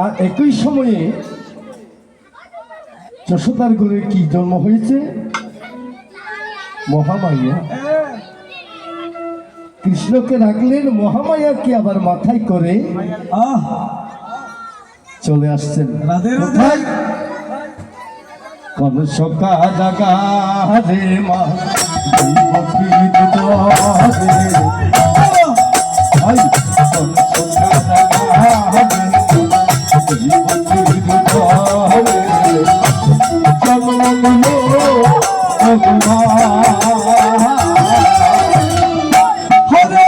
আর একই সময়ে যশোদার ঘরে কি জন্ম হয়েছে? মহামায়া। কৃষ্ণকে রাখলেন, মহামায়াকে আবার মাথায় করে চলে আসছেন। কোন সকা জাগা রে মা হরে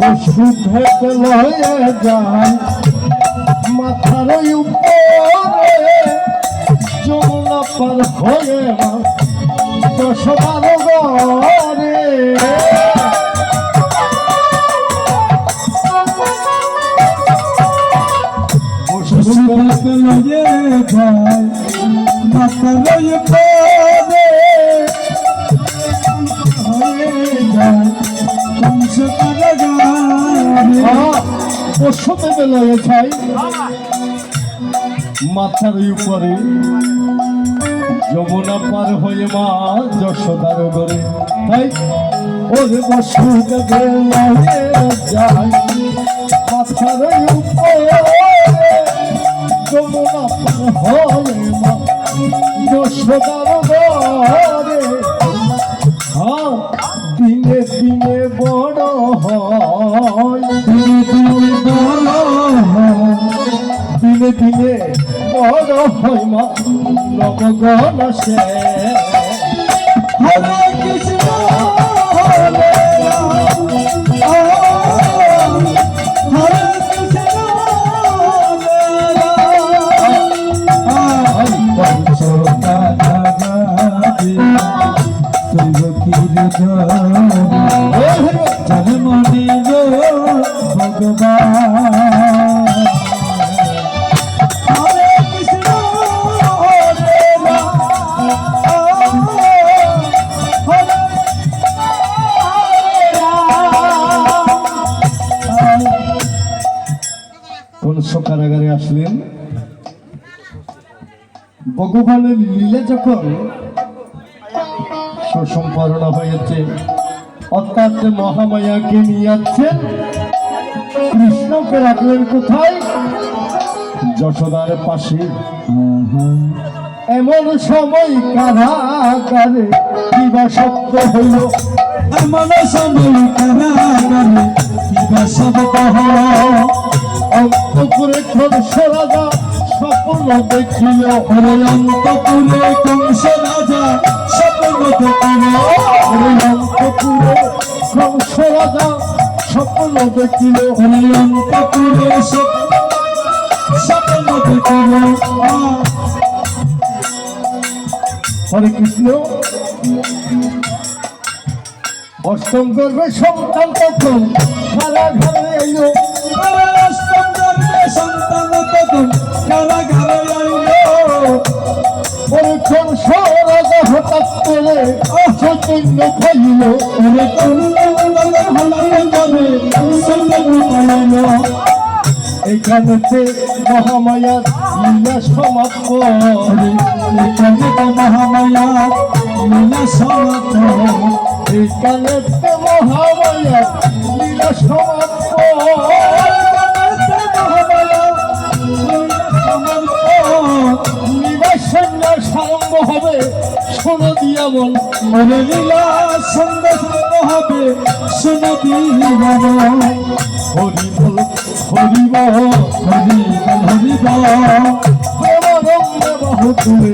কৃষ্ণ ভেবে লয়ে যায় মাথার উপরে যমুনা পার হয়ে যশোদার ঘরে লয়ে যায় মাথার উপরে হয়ে যায় মাথার উপরে যমুনা পার হয়ে মা যশোদার ঘরে তাই ওরে বসুদেবে যায় মাথার উপরে যমুনা পার হয়ে মা যশোদার ঘরে দিনে দিনে বড় হয় দিনে দিনে বড় হয় মা নবগণ সে হরে কৃষ্ণ হরে হরে জন্মনি ভগবান হরে কৃষ্ণ হরে কোন কারাগারে আসলেন ভগবানের লীলা যখন সুসম্পন্ন হয়েছে অর্থাৎ মহামায়াকে নিয়ে যাচ্ছেন কৃষ্ণকে রাখলেন কোথায়? যশোদার পাশে। এমন সময় কারাগারে কিবা শব্দ হইল এমন সময় কারাগারে কিবা শব্দ হল অন্তপুরে কংস রাজা স্বপ্ন দেখিল অন্তপুরে কংস রাজা স্বপ্ন দেখিল অন্তপুরে কংস রাজা স্বপ্ন দেখিল অন্তপুরে স্বপ্ন দেখিল। হরে কৃষ্ণ অষ্টম গর্ভে সন্তান তখন কারাগারে এলো অষ্টম গর্ভে সন্তান তখন কারাগারে এলো কংস রাজা হঠাৎ করে চৈতন্য খাইল এখানেতে মহামায়ার লীলা সমাপ্ত এখানেতে মহামায়ার লীলা সমাপ্ত এখানেতে মহামায়ার লীলা সমাপ্ত নিবাস সন্ন্যাস আরম্ভ হবে মন দিয়া বল মনে লীলা সঙ্গে সঙ্গ হবে শোনো দিবানা হরি বল হরি বল হরি বল হরি বল প্রেমানন্দে বাহু তুলে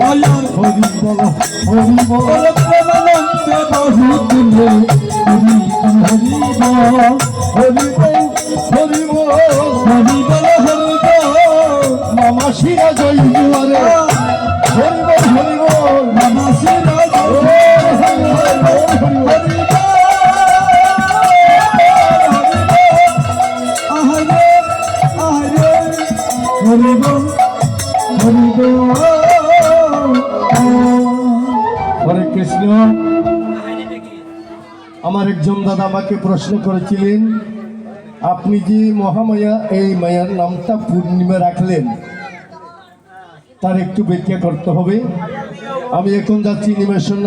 হরি বল হরি বল প্রেমানন্দে বাহু তুলে হরি বল হরি বল হরি বল হরি বল হরি বল হরি বল মামা শিরা জয় দুয়ারে হরি বল হরি বল মামা শিরা জয় হরি বল আহারে আহারে হরি বল হরি বল হরে কৃষ্ণ। আমার একজন দাদা আমাকে প্রশ্ন করেছিলেন, আপনি যে মহামায়া এই মায়ার নামটা পূর্ণিমা রাখলেন, তার একটু ব্যাখ্যা করতে হবে। আমি এখন যাচ্ছি নিমেষণ